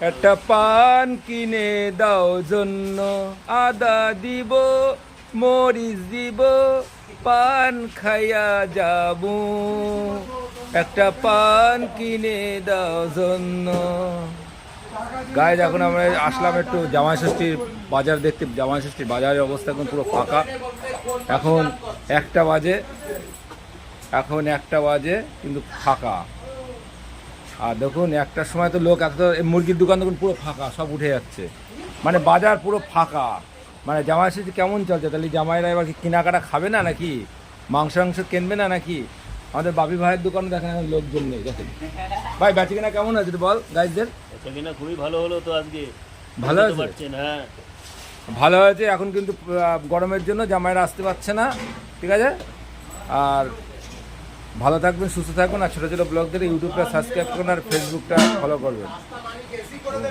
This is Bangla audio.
একটা পান কিনে দাও জন্য, আদা দিব মরিচ দিব, পান খাইয়া যাবো। একটা পান কিনে দাও জন্য। গাইজ এখন আমরা আসলাম একটু জামাই ষষ্ঠীর বাজার দেখতে। জামাই ষষ্ঠীর বাজারের অবস্থা এখন পুরো ফাঁকা। এখন 1টা বাজে, কিন্তু ফাঁকা। আর দেখুন 1টার সময় তো লোক এত, মুরগির দোকান দেখুন পুরো ফাঁকা, সব উঠে যাচ্ছে, মানে বাজার পুরো ফাঁকা। মানে জামাই ষষ্ঠী কেমন চলছে? তাহলে জামাইরা এবার কি কেনাকাটা খাবে না নাকি? মাংস কিনবে না নাকি? আমাদের বাপি ভাইয়ের দোকানে দেখেন এখন লোকজন নেই। দেখেন ভাই, বেচে কিনা কেমন আছে বল গাইজদের? কিনা খুবই ভালো হলো তো আজকে। ভালো হয়েছে? হ্যাঁ ভালো হয়েছে। এখন কিন্তু গরমের জন্য জামাইরা আসতে পারছে না, ঠিক আছে? আর ভালো থাকবেন, সুস্থ থাকবেন, আর ছোটো ছোটো ব্লগদের ইউটিউবটা সাবস্ক্রাইব করুন আর ফেসবুকটা ফলো করবেন।